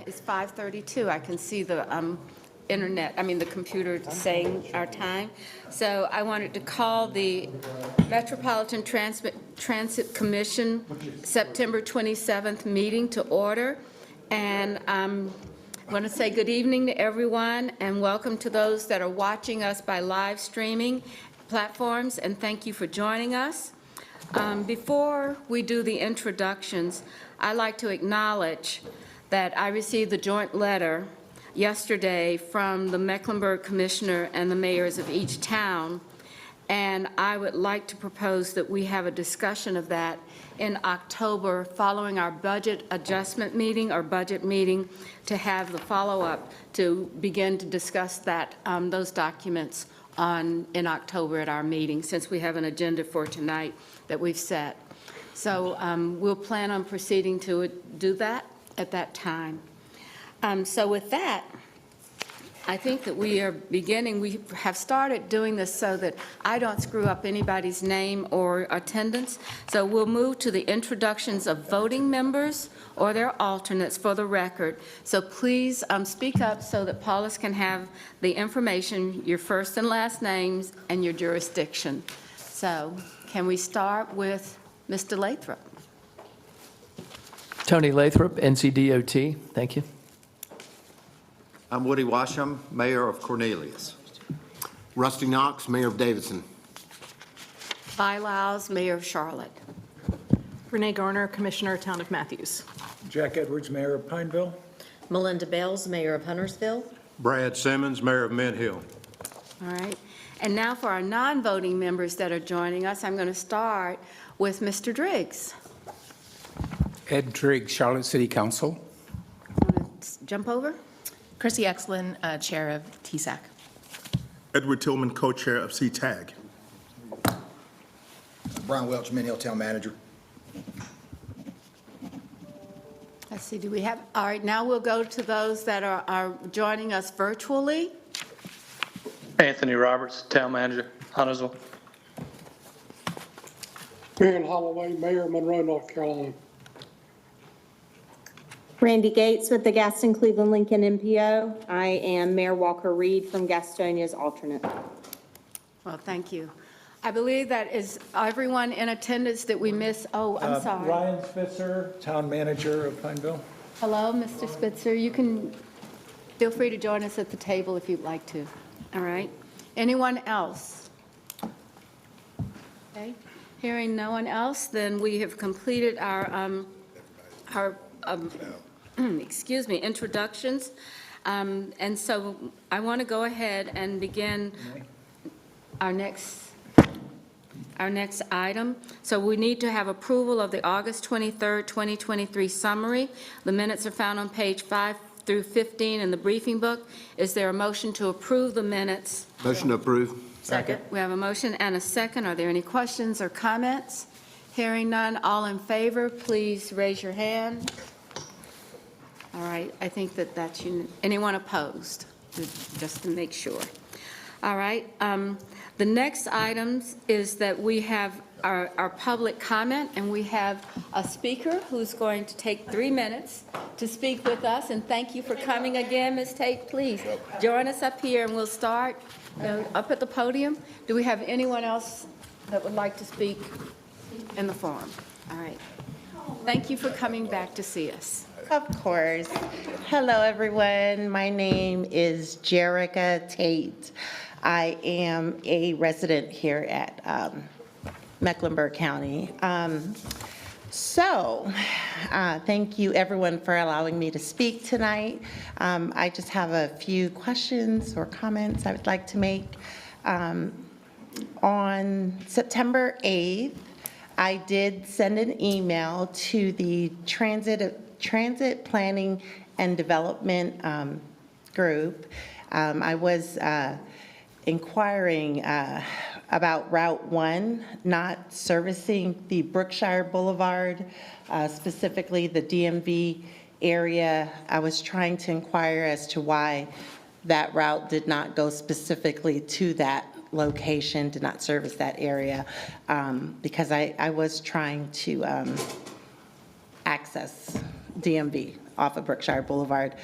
It's 5:32. I can see the the computer saying our time. So I wanted to call the Metropolitan Transit Commission September 27th meeting to order. And I want to say good evening to everyone and welcome to those that are watching us by live streaming platforms, and thank you for joining us. Before we do the introductions, I'd like to acknowledge that I received the joint letter yesterday from the Mecklenburg Commissioner and the mayors of each town, and I would like to propose that we have a discussion of that in October following our budget adjustment meeting or budget meeting, to have the follow-up to begin to discuss that those documents in October at our meeting, since we have an agenda for tonight that we've set. So we'll plan on proceeding to do that at that time. So with that, I think that we have started doing this so that I don't screw up anybody's name or attendance. So we'll move to the introductions of voting members or their alternates for the record. So please speak up so that Paulus can have the information, your first and last names, and your jurisdiction. So can we start with Mr. Lathrop? Tony Lathrop, NCDOT. Thank you. I'm Woody Washam, Mayor of Cornelius. Rusty Knox, Mayor of Davidson. Vi Lyles, Mayor of Charlotte. Renee Garner, Commissioner, Town of Matthews. Jack Edwards, Mayor of Pineville. Melinda Bales, Mayor of Huntersville. Brad Simmons, Mayor of Mint Hill. All right. And now for our non-voting members that are joining us, I'm going to start with Mr. Driggs. Ed Trigg, Charlotte City Council. Jump over? Chrissy Exlin, Chair of TSAC. Edward Tillman, co-chair of CTAG. Brian Welch, Mint Hill Town Manager. Let's see, do we have, all right, now we'll go to those that are joining us virtually. Anthony Roberts, Town Manager, Huntersville. Marion Holloway, Mayor, Monroe, North Carolina. Randy Gates with the Gaston Cleveland Lincoln MPO. I am Mayor Walker Reed from Gastonia's alternate. Well, thank you. I believe that is everyone in attendance that we miss. Oh, I'm sorry. Ryan Spitzer, Town Manager of Pineville. Hello, Mr. Spitzer. You can feel free to join us at the table if you'd like to. All right. Anyone else? Okay. Hearing no one else, then we have completed our excuse me, introductions. And so I want to go ahead and begin our next item. So we need to have approval of the August 23rd, 2023 summary. The minutes are found on page 5 through 15 in the briefing book. Is there a motion to approve the minutes? Motion to approve. Second. We have a motion and a second. Are there any questions or comments? Hearing none, all in favor, please raise your hand. All right, I think that's anyone opposed, just to make sure. All right, the next items is that we have our public comment, and we have a speaker who's going to take 3 minutes to speak with us, and thank you for coming again, Ms. Tate. Please join us up here, and we'll start up at the podium. Do we have anyone else that would like to speak in the forum? All right. Thank you for coming back to see us. Of course. Hello, everyone. My name is Jerica Tate. I am a resident here at Mecklenburg County. Thank you, everyone, for allowing me to speak tonight. I just have a few questions or comments I would like to make. On September 8th, I did send an email to the Transit Planning and Development group. I was inquiring about Route 1 not servicing the Brookshire Boulevard, specifically the DMV area. I was trying to inquire as to why that route did not go specifically to that location, did not service that area, because I was trying to access DMV off of Brookshire Boulevard.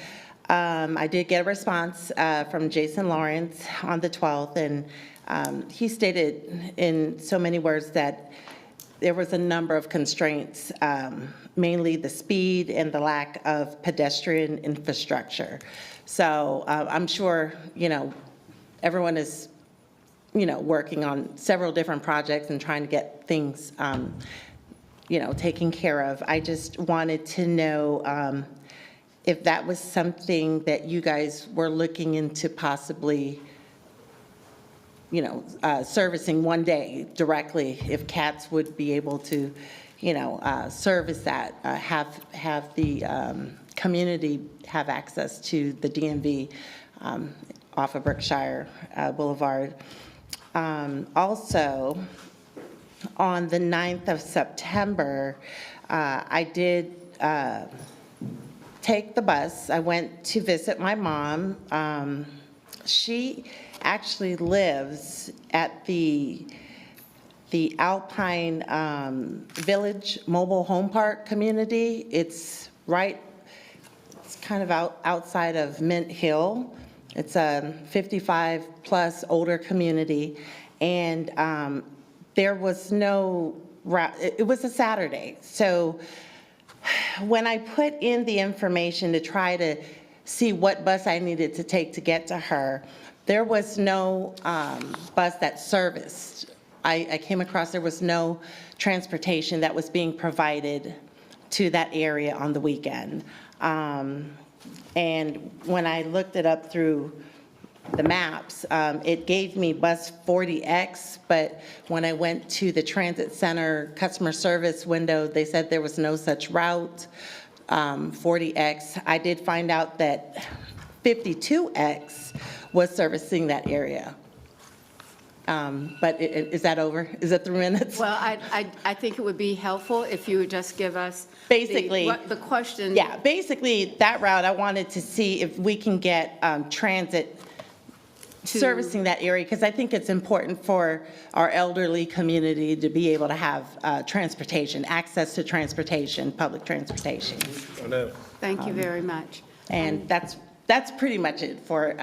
I did get a response from Jason Lawrence on the 12th, and he stated in so many words that there was a number of constraints, mainly the speed and the lack of pedestrian infrastructure. So I'm sure, everyone is, working on several different projects and trying to get things, taken care of. I just wanted to know if that was something that you guys were looking into possibly, servicing one day directly, if CATS would be able to, service that, have the community have access to the DMV off of Brookshire Boulevard. Also, on the 9th of September, I did take the bus. I went to visit my mom. She actually lives at the Alpine Village Mobile Home Park community. It's kind of outside of Mint Hill. It's a 55-plus older community, and there was no route. It was a Saturday, so when I put in the information to try to see what bus I needed to take to get to her, there was no bus that serviced. I came across there was no transportation that was being provided to that area on the weekend. And when I looked it up through the maps, it gave me bus 40X, but when I went to the transit center customer service window, they said there was no such route, 40X. I did find out that 52X was servicing that area. But is that over? Is that 3 minutes? Well, I think it would be helpful if you would just give us Basically, the question. Yeah, basically, that route, I wanted to see if we can get transit servicing that area, because I think it's important for our elderly community to be able to have transportation, access to transportation, public transportation. Thank you very much. And that's pretty much it for,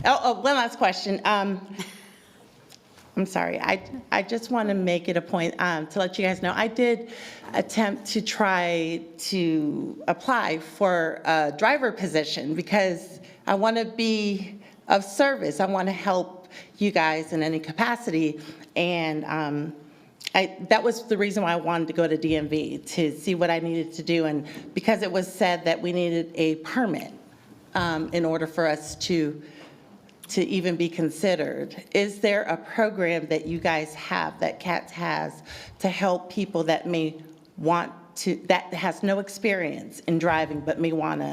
one last question. I'm sorry, I just want to make it a point to let you guys know, I did attempt to try to apply for a driver position because I want to be of service. I want to help you guys in any capacity. And that was the reason why I wanted to go to DMV, to see what I needed to do. And because it was said that we needed a permit in order for us to even be considered. Is there a program that you guys have, that CATS has, to help people that may want to, that has no experience in driving, but may want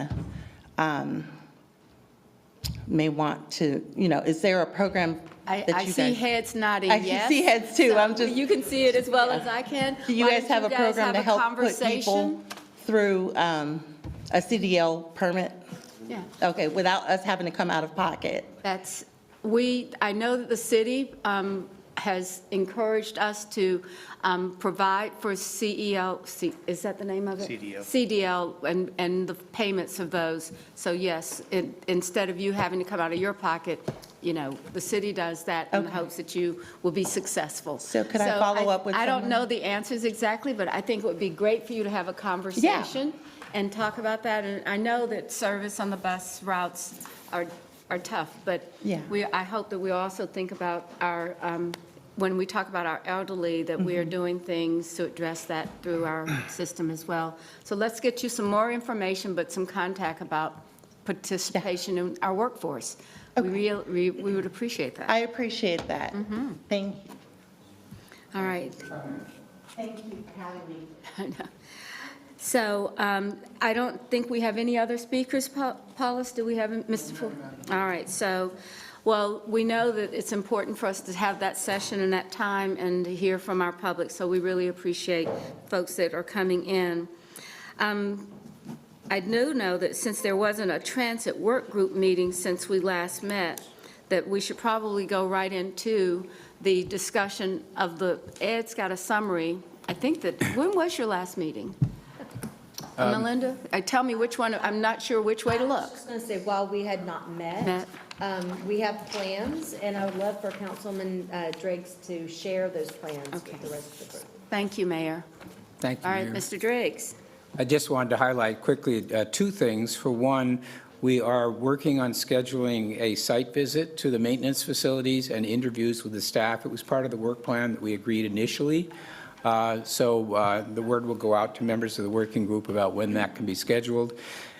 to, is there a program that you guys? I see heads nodding I yes. see heads too. So you can see it as well as I can. Do you guys have a program to help put conversation? people through a CDL permit? Yeah. Okay, without us having to come out of pocket? I know that the city has encouraged us to provide for CEL, is that the name of it? CDL. CDL and the payments of those. So yes, instead of you having to come out of your pocket, the city does that in the hopes that you will be successful. So could I follow up with I don't someone? know the answers exactly, but I think it would be great for you to have a conversation and talk about that. And I know that service on the bus routes are tough, but Yeah. I hope that we also think about our, when we talk about our elderly, that we are doing things to address that through our system as well. So let's get you some more information, but some contact about participation in our workforce. We would appreciate that. I appreciate that. Thank you. All right. Thank you for having me. I know. So I don't think we have any other speakers, Paulus. Do we have Mr. Full? All right. So, well, we know that it's important for us to have that session and that time and to hear from our public. So we really appreciate folks that are coming in. I do know that since there wasn't a transit work group meeting since we last met, that we should probably go right into the discussion of Ed's got a summary. I think that, when was your last meeting? Melinda, tell me which one, I'm not sure which way to look. I was just going to say, while we had not met, we have plans, and I would love for Councilman Driggs to share those plans with the rest of the group. Thank you, Mayor. Thank you, All right, Mayor. Mr. Driggs. I just wanted to highlight quickly two things. For one, we are working on scheduling a site visit to the maintenance facilities and interviews with the staff. It was part of the work plan that we agreed initially. So the word will go out to members of the working group about when that can be scheduled.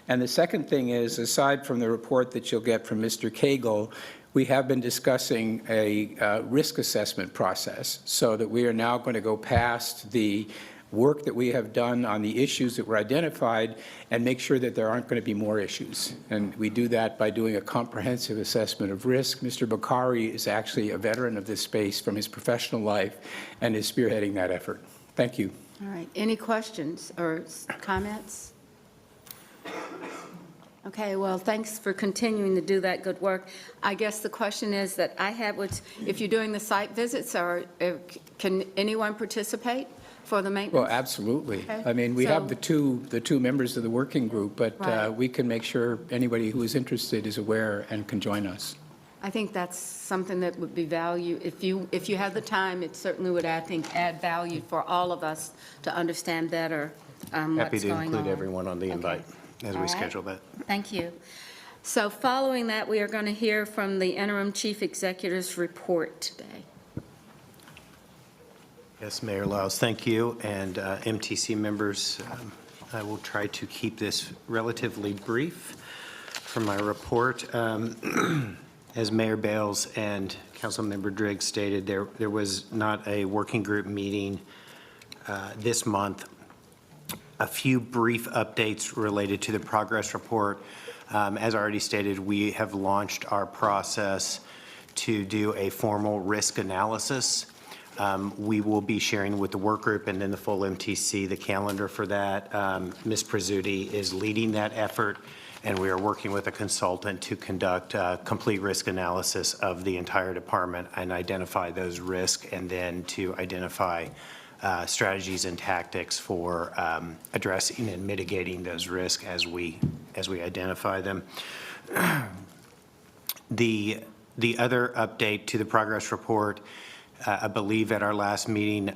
And the second thing is, aside from the report that you'll get from Mr. Cagle, we have been discussing a risk assessment process, so that we are now going to go past the work that we have done on the issues that were identified and make sure that there aren't going to be more issues. And we do that by doing a comprehensive assessment of risk. Mr. Bakari is actually a veteran of this space from his professional life and is spearheading that effort. Thank you. All right, any questions or comments? Okay, well, thanks for continuing to do that good work. I guess the question is that I have, if you're doing the site visits, or can anyone participate for the maintenance? Well, absolutely. Okay. I mean, we So- have the two members of the working group, but Right. we can make sure anybody who is interested is aware and can join us. I think that's something that would be valued. If you have the time, it certainly would, I think, add value for all of us to understand better what's going on. Happy to include everyone on the invite as All we right. schedule that. Thank you. So following that, we are going to hear from the interim chief executive's report today. Yes, Mayor Lyles, thank you. And MTC members, I will try to keep this relatively brief for my report. As Mayor Bales and Councilmember Driggs stated, there was not a working group meeting this month. A few brief updates related to the progress report. As already stated, we have launched our process to do a formal risk analysis. We will be sharing with the work group and then the full MTC the calendar for that. Ms. Prezzuti is leading that effort, and we are working with a consultant to conduct a complete risk analysis of the entire department and identify those risks, and then to identify strategies and tactics for addressing and mitigating those risks as we identify them. The other update to the progress report, I believe at our last meeting,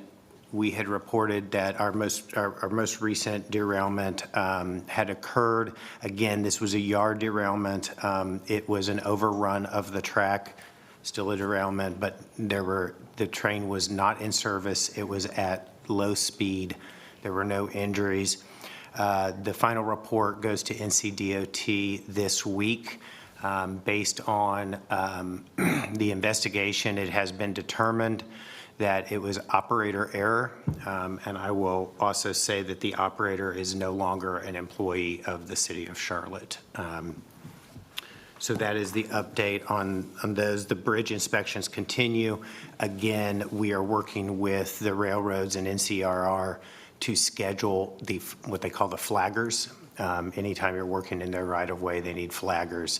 we had reported that our most recent derailment had occurred. Again, this was a yard derailment. It was an overrun of the track, still a derailment, but the train was not in service. It was at low speed. There were no injuries. The final report goes to NCDOT this week. Based on the investigation, it has been determined that it was operator error, and I will also say that the operator is no longer an employee of the City of Charlotte. So that is the update on those. The bridge inspections continue. Again, we are working with the railroads and NCRR to schedule what they call the flaggers. Anytime you're working in their right-of-way, they need flaggers,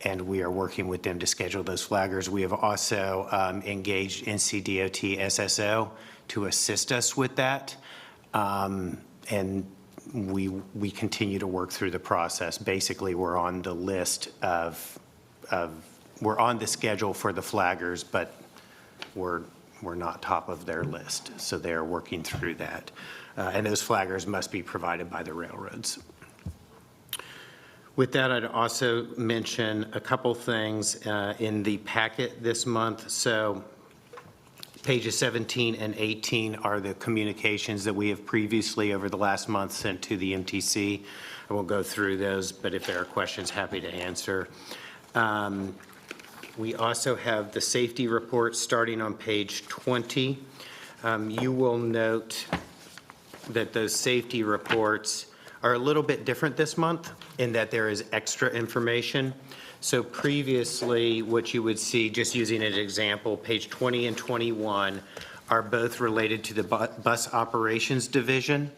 and we are working with them to schedule those flaggers. We have also engaged NCDOT SSO to assist us with that, and we continue to work through the process. Basically, we're on the list we're on the schedule for the flaggers, but we're not top of their list, so they are working through that. And those flaggers must be provided by the railroads. With that, I'd also mention a couple things in the packet this month. So pages 17 and 18 are the communications that we have previously over the last month sent to the MTC. I won't go through those, but if there are questions, happy to answer. We also have the safety report starting on page 20. You will note that those safety reports are a little bit different this month in that there is extra information. So previously, what you would see, just using an example, page 20 and 21 are both related to the bus operations division.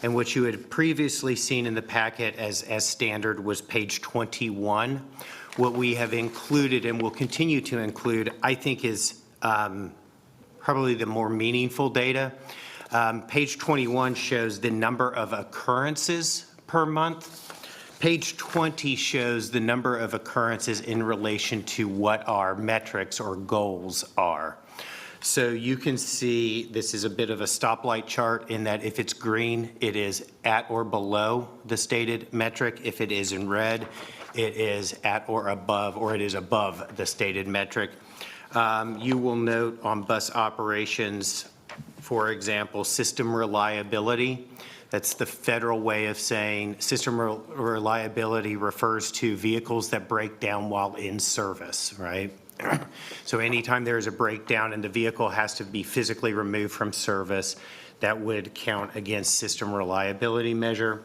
And what you had previously seen in the packet as standard was page 21. What we have included and will continue to include, I think, is probably the more meaningful data. Page 21 shows the number of occurrences per month. Page 20 shows the number of occurrences in relation to what our metrics or goals are. So you can see this is a bit of a stoplight chart in that if it's green, it is at or below the stated metric. If it is in red, it is at or above, or it is above the stated metric. You will note on bus operations, for example, system reliability. That's the federal way of saying system reliability refers to vehicles that break down while in service, right? So anytime there is a breakdown and the vehicle has to be physically removed from service, that would count against system reliability measure.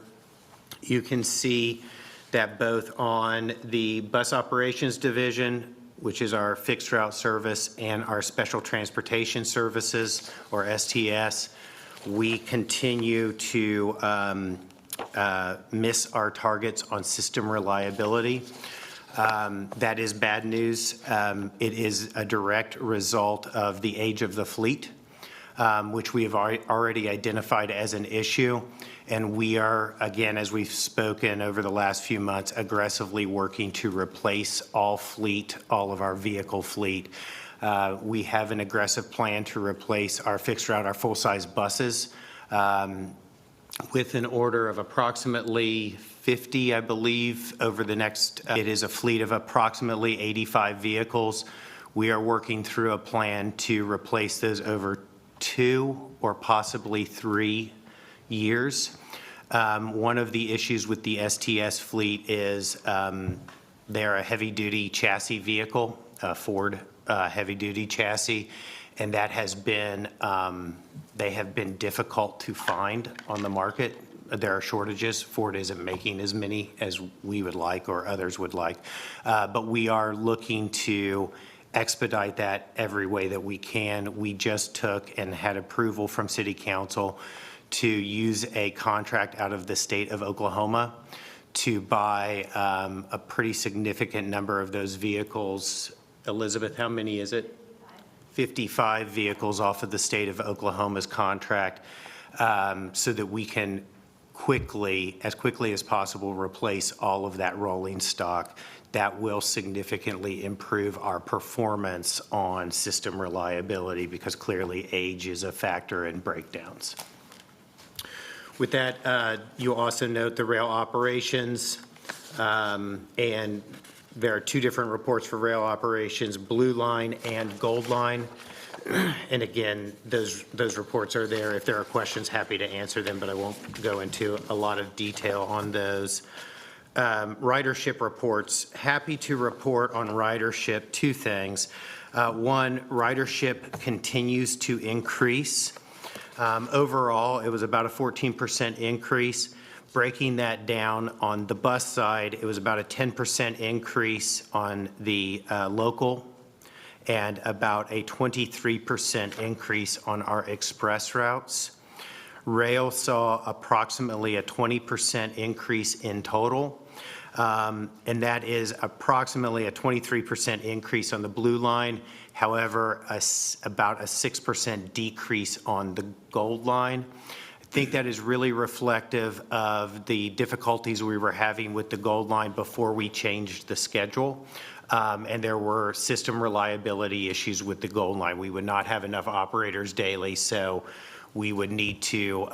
You can see that both on the bus operations division, which is our fixed route service, and our special transportation services, or STS, we continue to miss our targets on system reliability. That is bad news. It is a direct result of the age of the fleet, which we have already identified as an issue. And we are, again, as we've spoken over the last few months, aggressively working to replace all of our vehicle fleet. We have an aggressive plan to replace our fixed route, our full-size buses, with an order of approximately 50, I believe, over the next, it is a fleet of approximately 85 vehicles. We are working through a plan to replace those over 2 or possibly 3 years. One of the issues with the STS fleet is they're a heavy-duty chassis vehicle, Ford heavy-duty chassis, and that has been, they have been difficult to find on the market. There are shortages. Ford isn't making as many as we would like or others would like, but we are looking to expedite that every way that we can. We just took and had approval from City Council to use a contract out of the state of Oklahoma to buy a pretty significant number of those vehicles. Elizabeth, how many is it? 55 vehicles off of the state of Oklahoma's contract, so that we can as quickly as possible, replace all of that rolling stock. That will significantly improve our performance on system reliability, because clearly age is a factor in breakdowns. With that, you'll also note the rail operations, and there are two different reports for rail operations, Blue Line and Gold Line. And again, those reports are there. If there are questions, happy to answer them, but I won't go into a lot of detail on those. Ridership reports, happy to report on ridership two things. One, ridership continues to increase. Overall, it was about a 14% increase. Breaking that down, on the bus side, it was about a 10% increase on the local, and about a 23% increase on our express routes. Rail saw approximately a 20% increase in total, and that is approximately a 23% increase on the Blue Line. However, about a 6% decrease on the Gold Line. I think that is really reflective of the difficulties we were having with the Gold Line before we changed the schedule. And there were system reliability issues with the Gold Line. We would not have enough operators daily, so we would need to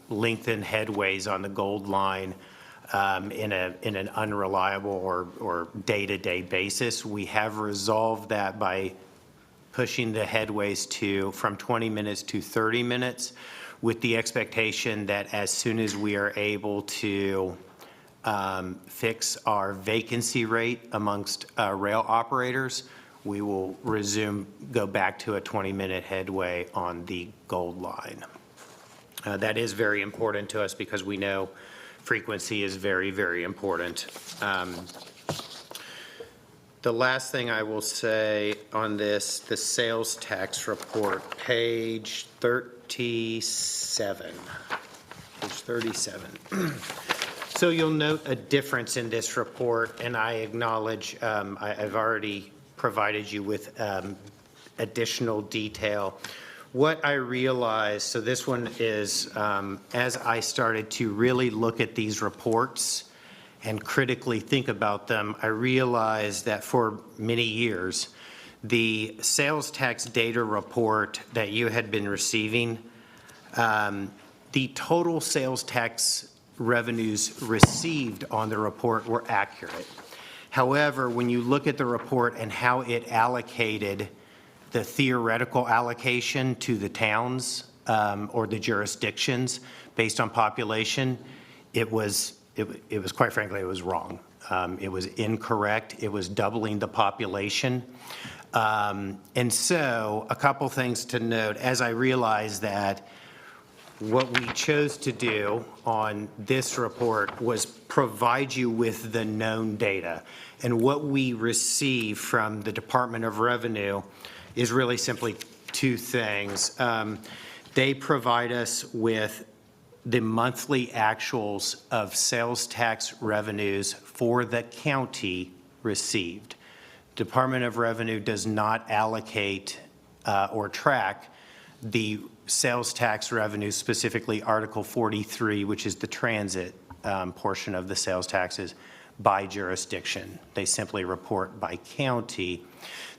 lengthen headways on the Gold Line in an unreliable or day-to-day basis. We have resolved that by pushing the headways from 20 minutes to 30 minutes, with the expectation that as soon as we are able to fix our vacancy rate amongst rail operators, we will go back to a 20-minute headway on the Gold Line. That is very important to us because we know frequency is very, very important. The last thing I will say on this, the sales tax report, page 37. Page 37. So you'll note a difference in this report, and I acknowledge I've already provided you with additional detail. What I realized, so this one is, as I started to really look at these reports and critically think about them, I realized that for many years, the sales tax data report that you had been receiving, the total sales tax revenues received on the report were accurate. However, when you look at the report and how it allocated the theoretical allocation to the towns or the jurisdictions based on population, it was quite frankly, it was wrong. It was incorrect. It was doubling the population. And so a couple things to note as I realized that what we chose to do on this report was provide you with the known data. And what we receive from the Department of Revenue is really simply two things. They provide us with the monthly actuals of sales tax revenues for the county received. Department of Revenue does not allocate or track the sales tax revenue, specifically Article 43, which is the transit portion of the sales taxes, by jurisdiction. They simply report by county.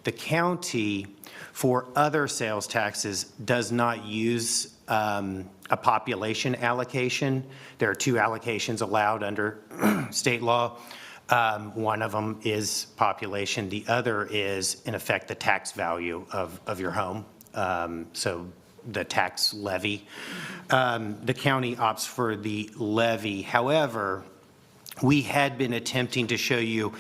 The county, for other sales taxes, does not use a population allocation. There are two allocations allowed under state law. One of them is population. The other is, in effect, the tax value of your home. So the tax levy. The county opts for the levy. However, we had been attempting to show you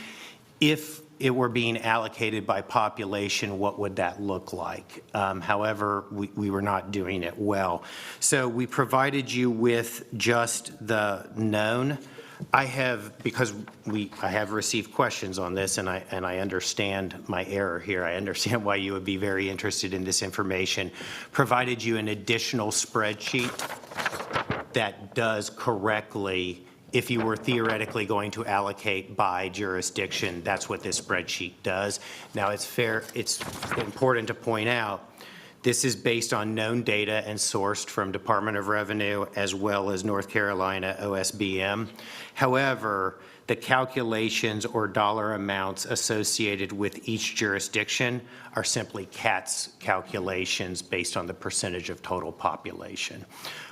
if it were being allocated by population, what would that look like? However, we were not doing it well. So we provided you with just the known. I have received questions on this, and I understand my error here. I understand why you would be very interested in this information. Provided you an additional spreadsheet that does correctly, if you were theoretically going to allocate by jurisdiction, that's what this spreadsheet does. Now, it's important to point out, this is based on known data and sourced from Department of Revenue as well as North Carolina OSBM. However, the calculations or dollar amounts associated with each jurisdiction are simply CAT's calculations based on the percentage of total population.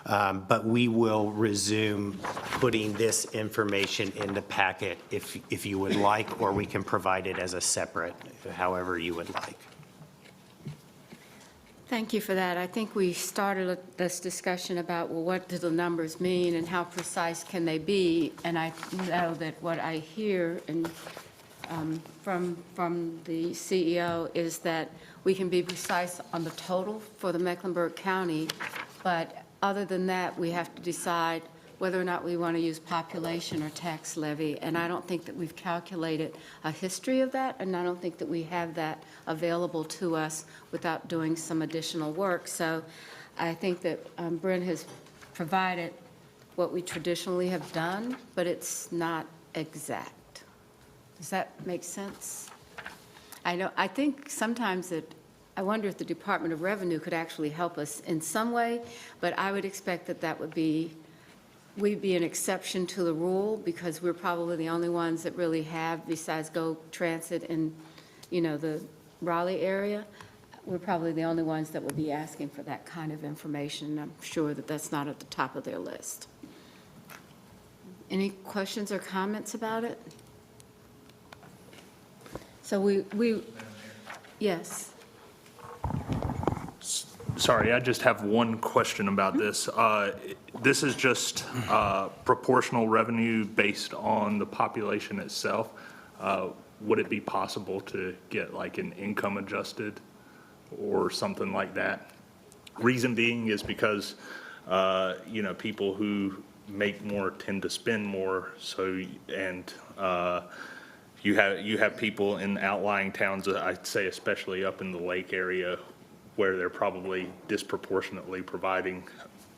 But we will resume putting this information in the packet if you would like, or we can provide it as a separate, however you would like. Thank you for that. I think we started this discussion about, well, what do the numbers mean and how precise can they be? And I know that what I hear from the CEO is that we can be precise on the total for the Mecklenburg County, but other than that, we have to decide whether or not we want to use population or tax levy. And I don't think that we've calculated a history of that, and I don't think that we have that available to us without doing some additional work. So I think that Brent has provided what we traditionally have done, but it's not exact. Does that make sense? I think sometimes that I wonder if the Department of Revenue could actually help us in some way, but I would expect that that would be, we'd be an exception to the rule because we're probably the only ones that really have, besides Go Transit in, the Raleigh area, we're probably the only ones that would be asking for that kind of information. I'm sure that that's not at the top of their list. Any questions or comments about it? So yes. Sorry, I just have one question about this. This is just proportional revenue based on the population itself. Would it be possible to get like an income adjusted or something like that? Reason being is because, people who make more tend to spend more. So, and you have people in outlying towns, I'd say especially up in the lake area, where they're probably disproportionately providing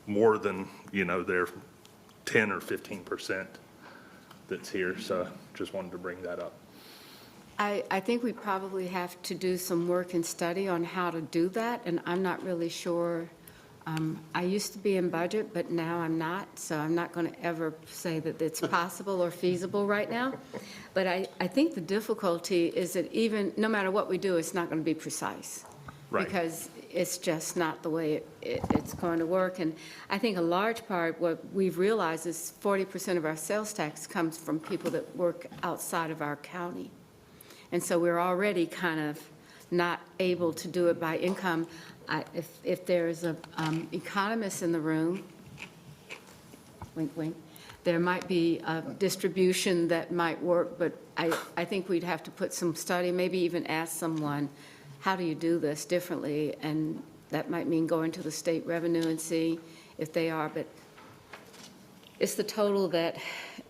more than, their 10 or 15% that's here. So just wanted to bring that up. I think we probably have to do some work and study on how to do that, and I'm not really sure. I used to be in budget, but now I'm not, so I'm not going to ever say that it's possible or feasible right now. But I think the difficulty is that even, no matter what we do, it's not going to be precise. Right. Because it's just not the way it's going to work. And I think a large part, what we've realized is 40% of our sales tax comes from people that work outside of our county. And so we're already kind of not able to do it by income. If there's an economist in the room, wink, wink, there might be a distribution that might work, but I think we'd have to put some study, maybe even ask someone, how do you do this differently? And that might mean going to the state revenue and see if they are, but it's the total that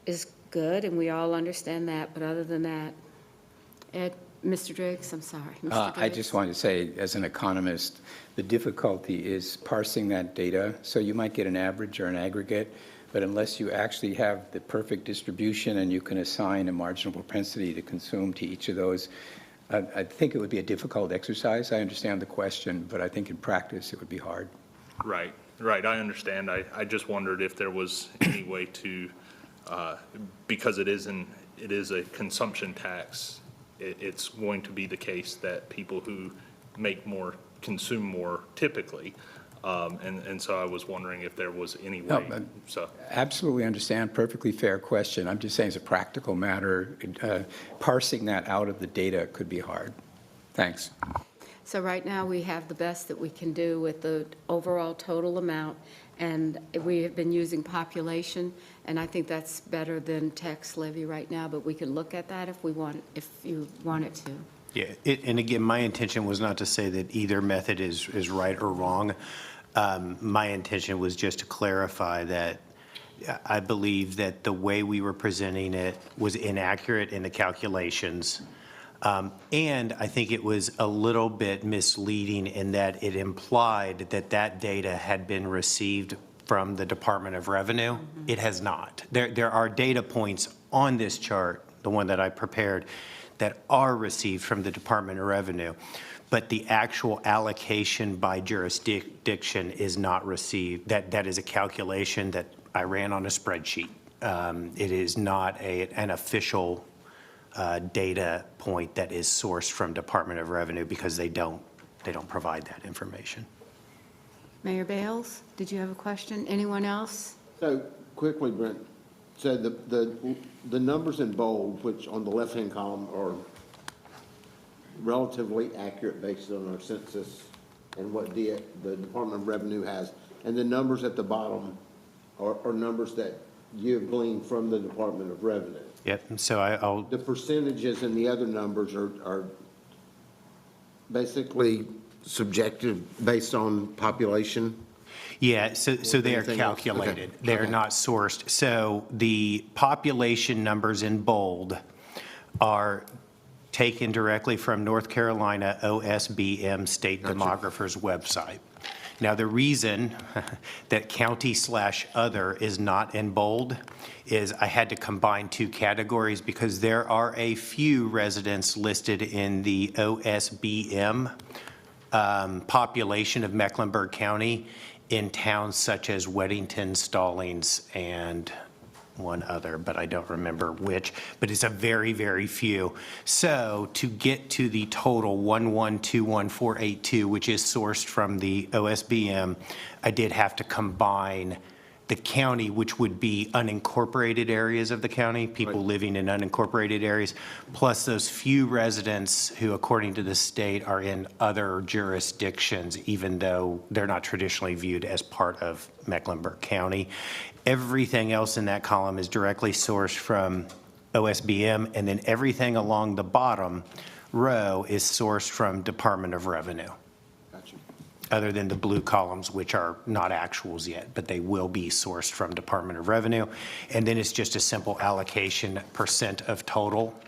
is good, and we all understand that, but other than that, Ed, Mr. Driggs, I'm sorry. I just wanted to say, as an economist, the difficulty is parsing that data. So you might get an average or an aggregate, but unless you actually have the perfect distribution and you can assign a marginal propensity to consume to each of those, I think it would be a difficult exercise. I understand the question, but I think in practice it would be hard. Right. I understand. I just wondered if there was any way to, because it is a consumption tax, it's going to be the case that people who make more consume more typically. And so I was wondering if there was any way. No, absolutely understand. Perfectly fair question. I'm just saying as a practical matter, parsing that out of the data could be hard. Thanks. So right now, we have the best that we can do with the overall total amount, And we have been using population, and I think that's better than tax levy right now, but we can look at that if you wanted to. Yeah, and again, my intention was not to say that either method is right or wrong. My intention was just to clarify that I believe that the way we were presenting it was inaccurate in the calculations. And I think it was a little bit misleading in that it implied that that data had been received from the Department of Revenue. It has not. There are data points on this chart, the one that I prepared, that are received from the Department of Revenue, but the actual allocation by jurisdiction is not received. That is a calculation that I ran on a spreadsheet. It is not an official data point that is sourced from Department of Revenue because they don't provide that information. Mayor Bales, did you have a question? Anyone else? So quickly, Brent, so the numbers in bold, which on the left-hand column are relatively accurate based on our census and what the Department of Revenue has, and the numbers at the bottom are numbers that you have gleaned from the Department of Revenue. Yep, so I'll... The percentages and the other numbers are basically subjective based on population? Yeah, so they are Anything else? calculated. Okay. They are Okay. not sourced. So the population numbers in bold are taken directly from North Carolina OSBM State Demographer's website. Now, the reason that county/other is not in bold is I had to combine two categories because there are a few residents listed in the OSBM population of Mecklenburg County in towns such as Weddington, Stallings, and one other, but I don't remember which, but it's a very, very few. So to get to the total 1121482, which is sourced from the OSBM, I did have to combine the county, which would be unincorporated areas of the county, people living in unincorporated areas, plus those few residents who, according to the state, are in other jurisdictions, even though they're not traditionally viewed as part of Mecklenburg County. Everything else in that column is directly sourced from OSBM, and then everything along the bottom row is sourced from Department of Revenue. Gotcha. Other than the blue columns, which are not actuals yet, but they will be sourced from Department of Revenue. And then it's just a simple allocation percent of total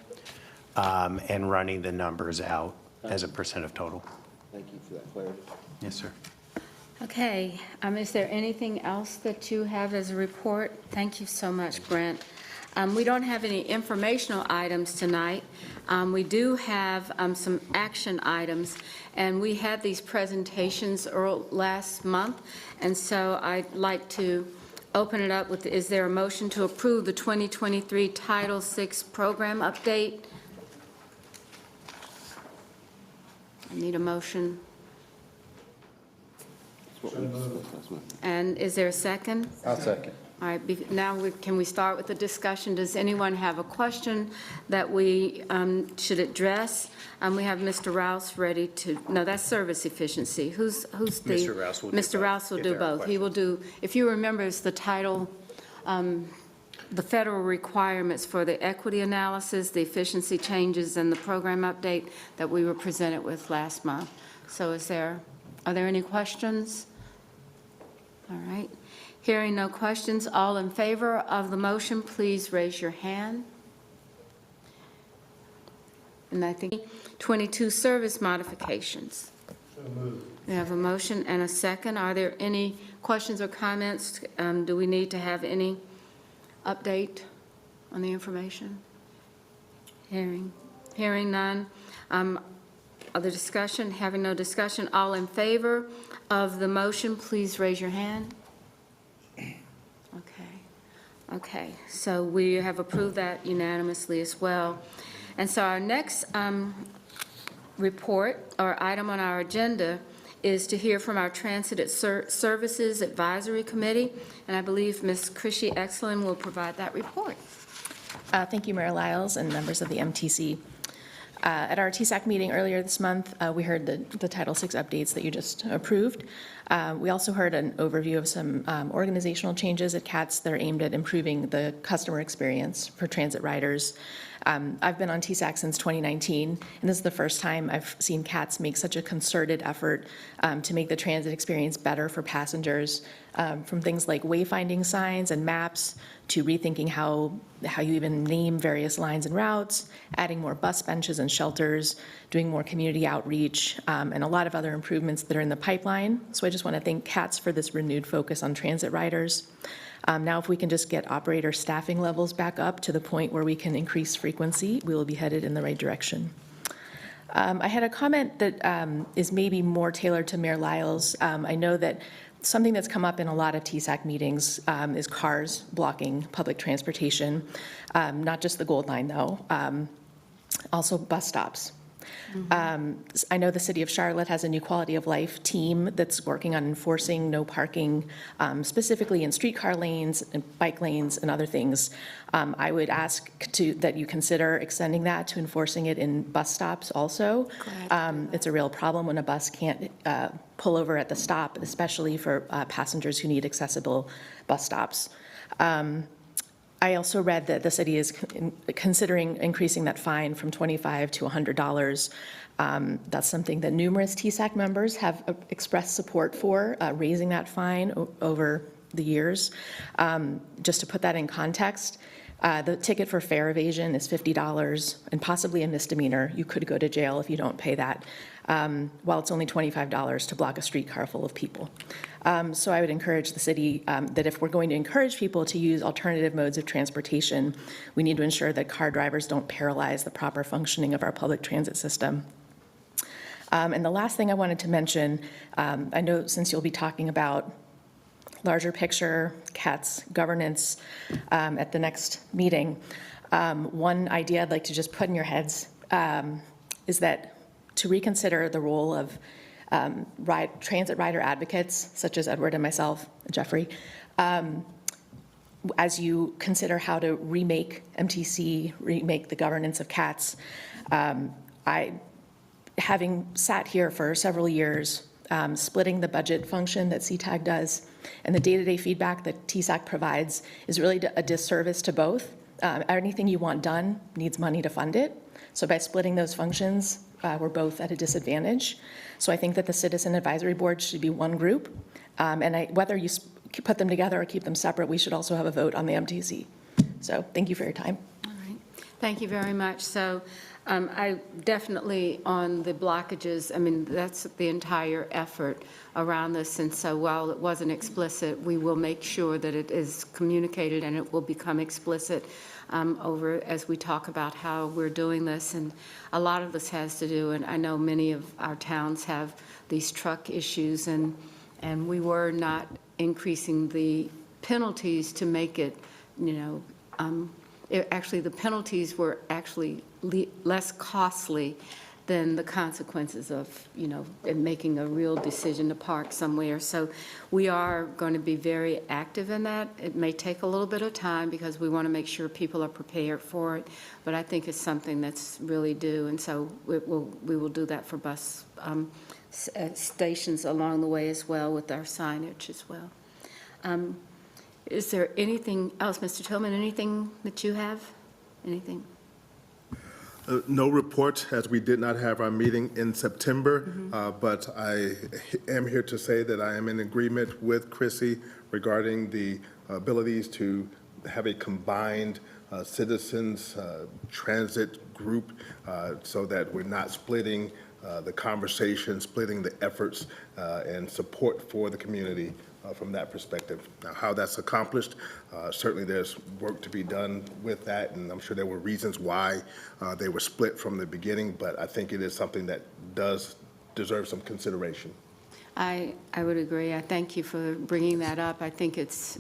and running the numbers out as a percent of total. Thank you for that clarity. Yes, sir. Okay, is there anything else that you have as a report? Thank you so much, Brent. We don't have any informational items tonight. We do have some action items, and we had these presentations last month, and so I'd like to open it up with, is there a motion to approve the 2023 Title VI program update? I need a motion. And is there a second? I'll second. All right, now can we start with the discussion? Does anyone have a question that we should address? We have Mr. Rouse ready to, no, that's service efficiency. Who's the? Mr. Rouse will do Mr. both, Rouse will if do there are both. He will do, if you remember, it's the title, the federal requirements for the equity analysis, the efficiency changes, and the program update that we were presented with last month. So are there any questions? All right. Hearing no questions, all in favor of the motion, please raise your hand. And I think 22 service modifications. We have a motion and a second. Are there any questions or comments? Do we need to have any update on the information? Hearing none. Other discussion? Having no discussion, all in favor of the motion, please raise your hand. Okay, so we have approved that unanimously as well. And so our next report or item on our agenda is to hear from our Transit Services Advisory Committee, and I believe Ms. Chrissy Exlin will provide that report. Thank you, Mayor Lyles and members of the MTC. At our TSAC meeting earlier this month, we heard the Title VI updates that you just approved. We also heard an overview of some organizational changes at CATS that are aimed at improving the customer experience for transit riders. I've been on TSAC since 2019, and this is the first time I've seen CATS make such a concerted effort to make the transit experience better for passengers, from things like wayfinding signs and maps to rethinking how you even name various lines and routes, adding more bus benches and shelters, doing more community outreach, and a lot of other improvements that are in the pipeline. So I just want to thank CATS for this renewed focus on transit riders. Now, if we can just get operator staffing levels back up to the point where we can increase frequency, we will be headed in the right direction. I had a comment that is maybe more tailored to Mayor Lyles. I know that something that's come up in a lot of TSAC meetings is cars blocking public transportation, not just the Gold Line, though, also bus stops. I know the City of Charlotte has a new quality of life team that's working on enforcing no parking, specifically in streetcar lanes and bike lanes and other things. I would ask that you consider extending that to enforcing it in bus stops also. It's a real problem when a bus can't pull over at the stop, especially for passengers who need accessible bus stops. I also read that the city is considering increasing that fine from $25 to $100. That's something that numerous TSAC members have expressed support for, raising that fine over the years. Just to put that in context, the ticket for fare evasion is $50 and possibly a misdemeanor. You could go to jail if you don't pay that, while it's only $25 to block a streetcar full of people. So I would encourage the city that if we're going to encourage people to use alternative modes of transportation, we need to ensure that car drivers don't paralyze the proper functioning of our public transit system. And the last thing I wanted to mention, I know since you'll be talking about larger picture, CATS governance at the next meeting, one idea I'd like to just put in your heads is that to reconsider the role of transit rider advocates, such as Edward and myself, Jeffrey, as you consider how to remake MTC, remake the governance of CATS. Having sat here for several years, splitting the budget function that CTAG does and the day-to-day feedback that TSAC provides is really a disservice to both. Anything you want done needs money to fund it. So by splitting those functions, we're both at a disadvantage. So I think that the Citizen Advisory Board should be one group. And whether you put them together or keep them separate, we should also have a vote on the MTC. So thank you for your time. All right. Thank you very much. So I definitely, on the blockages, I mean, that's the entire effort around this. And so while it wasn't explicit, we will make sure that it is communicated and it will become explicit over as we talk about how we're doing this. And a lot of this has to do, and I know many of our towns have these truck issues, and we were not increasing the penalties to make it, actually the penalties were actually less costly than the consequences of, in making a real decision to park somewhere. So we are going to be very active in that. It may take a little bit of time because we want to make sure people are prepared for it, but I think it's something that's really due, and so we will do that for bus stations along the way as well with our signage as well. Is there anything else, Mr. Tillman, anything that you have? Anything? No report, as we did not have our meeting in September, but I am here to say that I am in agreement with Chrissy regarding the abilities to have a combined citizens transit group so that we're not splitting the conversation, splitting the efforts and support for the community from that perspective. Now, how that's accomplished, certainly there's work to be done with that, and I'm sure there were reasons why they were split from the beginning, but I think it is something that does deserve some consideration. I would agree. I thank you for bringing that up. I think it's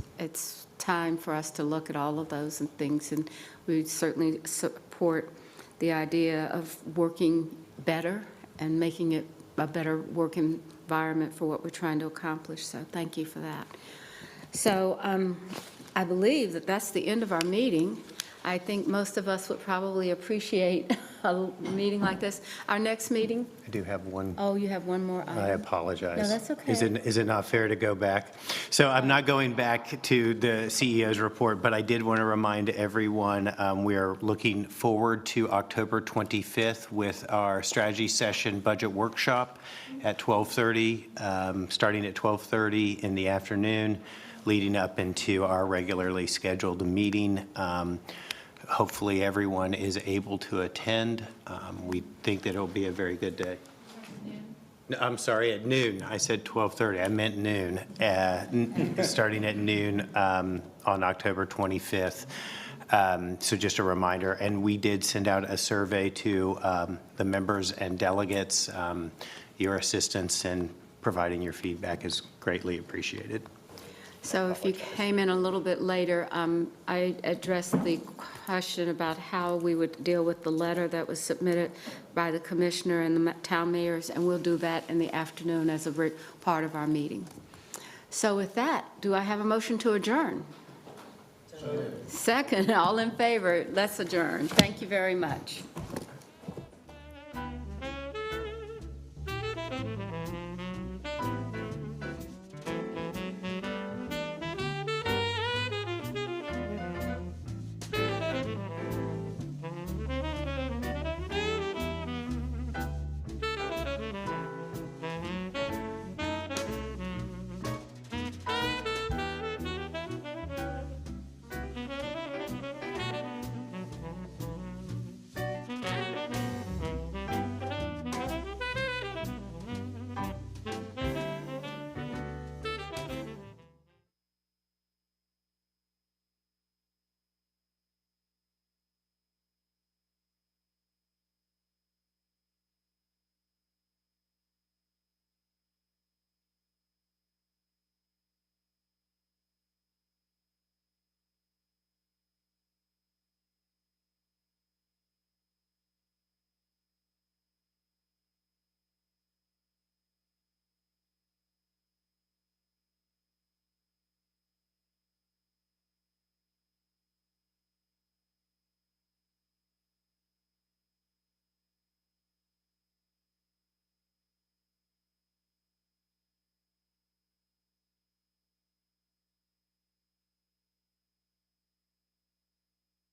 time for us to look at all of those and things, and we certainly support the idea of working better and making it a better work environment for what we're trying to accomplish. So thank you for that. So I believe that that's the end of our meeting. I think most of us would probably appreciate a meeting like this. Our next meeting, I do have one. oh, you have one more item? I apologize. No, that's okay. Is it not fair to go back? So I'm not going back to the CEO's report, but I did want to remind everyone, we are looking forward to October 25th with our strategy session budget workshop at 12:30, starting at 12:30 in the afternoon, leading up into our regularly scheduled meeting. Hopefully, everyone is able to attend. We think that it'll be a very good day. No, I'm sorry, at noon. I said 12:30. I meant noon. Starting at noon on October 25th. So just a reminder, and we did send out a survey to the members and delegates. Your assistance in providing your feedback is greatly appreciated. So if you came in a little bit later, I addressed the question about how we would deal with the letter that was submitted by the commissioner and the town mayors, and we'll do that in the afternoon as a part of our meeting. So with that, do I have a motion to adjourn? Second, all in favor, let's adjourn. Thank you very much.